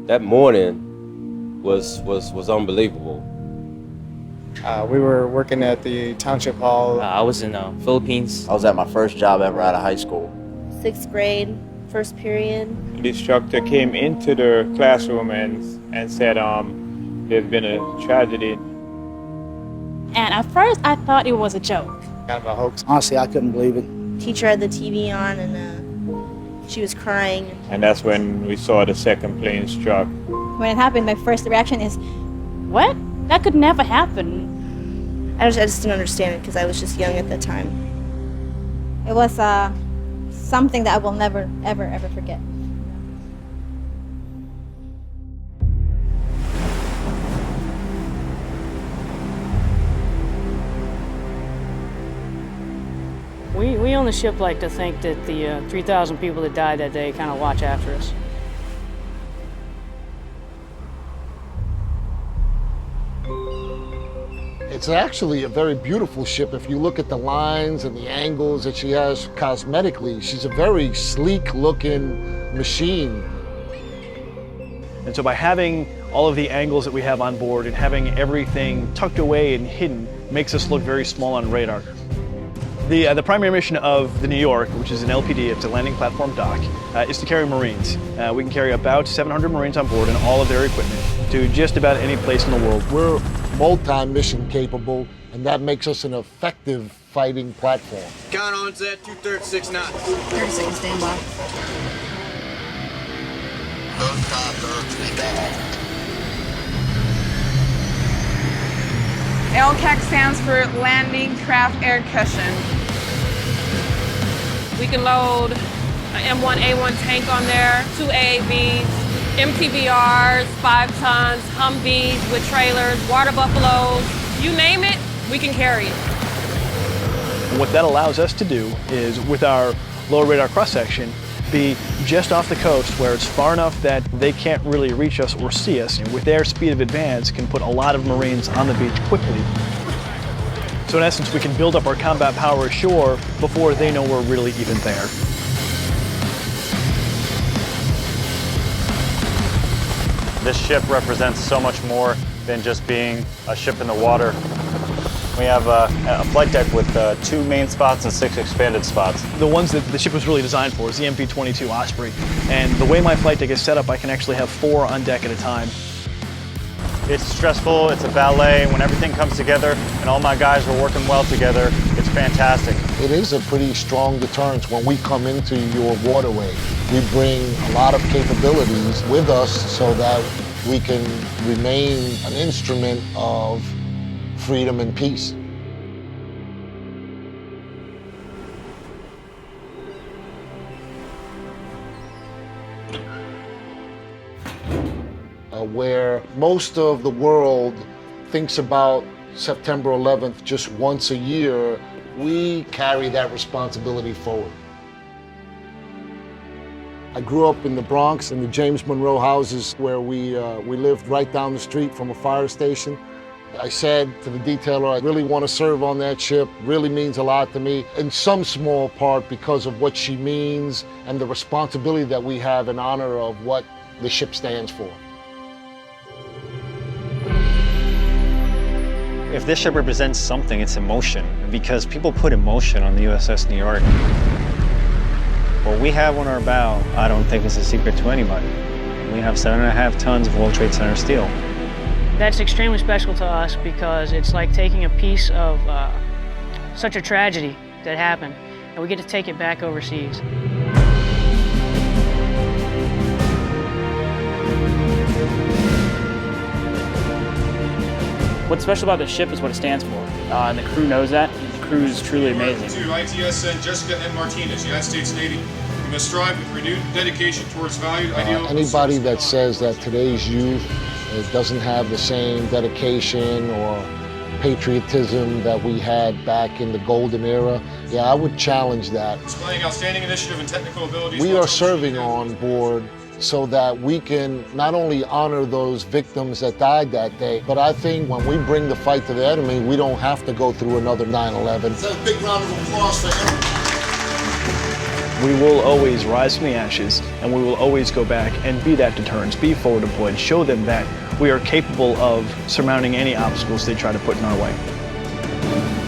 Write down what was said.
That morning was unbelievable. We were working at the township hall. I was in the Philippines. I was at my first job ever out of high school. 6th grade, first period. The instructor came into the classroom and said, there's been a tragedy. And at first, I thought it was a joke. Kind of a hoax. Honestly, I couldn't believe it. Teacher had the TV on and she was crying. And that's when we saw the second plane struck. When it happened, my first reaction is, what? That could never happen. I just didn't understand it because I was just young at that time. It was something that I will never, ever, ever forget. We on the ship like to think that the 3,000 people that died that day kind of watch after us. It's actually a very beautiful ship. If you look at the lines and the angles that she has cosmetically, she's a very sleek-looking machine. And so by having all of the angles that we have on board and having everything tucked away and hidden makes us look very small on radar. The primary mission of the New York, which is an LPD, it's a landing platform dock, is to carry Marines. We can carry about 700 Marines on board and all of their equipment to just about any place in the world. We're multi-mission capable, and that makes us an effective fighting platform. Count on set, 236 knots. 30 seconds, stand by. LCAC stands for Landing Craft Air Cushion. We can load an M1A1 tank on there, 2 AAVs, MTBRs, 5 tons, Humvees with trailers, water buffaloes, you name it, we can carry it. And what that allows us to do is, with our low radar cross-section, be just off the coast where it's far enough that they can't really reach us or see us. And with their speed of advance, can put a lot of Marines on the beach quickly. So in essence, we can build up our combat power ashore before they know we're really even there. This ship represents so much more than just being a ship in the water. We have a flight deck with 2 main spots and 6 expanded spots. The ones that the ship was really designed for is the MV-22 Osprey. And the way my flight deck is set up, I can actually have 4 on deck at a time. It's stressful, it's a ballet. When everything comes together and all my guys are working well together, it's fantastic. It is a pretty strong deterrence when we come into your waterway. We bring a lot of capabilities with us so that we can remain an instrument of freedom and peace. Where most of the world thinks about September 11th just once a year, we carry that responsibility forward. I grew up in the Bronx in the James Monroe houses where we lived right down the street from a fire station. I said to the detailer, I really want to serve on that ship, really means a lot to me, in some small part because of what she means and the responsibility that we have in honor of what the ship stands for. If this ship represents something, it's emotion, because people put emotion on the USS New York. What we have on our bow, I don't think is a secret to anybody. We have 7.5 tons of World Trade Center steel. That's extremely special to us because it's like taking a piece of such a tragedy that happened, and we get to take it back overseas. What's special about the ship is what it stands for, and the crew knows that. The crew is truly amazing. To ITSN Jessica N. Martinez, United States Navy. We must strive with renewed dedication towards valued ideals. Anybody that says that today's youth doesn't have the same dedication or patriotism that we had back in the golden era, yeah, I would challenge that. Displaying outstanding initiative and technical abilities. We are serving on board so that we can not only honor those victims that died that day, but I think when we bring the fight to the enemy, we don't have to go through another 9/11. Let's have a big round of applause for him. We will always rise from the ashes, and we will always go back and be that deterrence, be forward deployed, show them that we are capable of surmounting any obstacles they try to put in our way.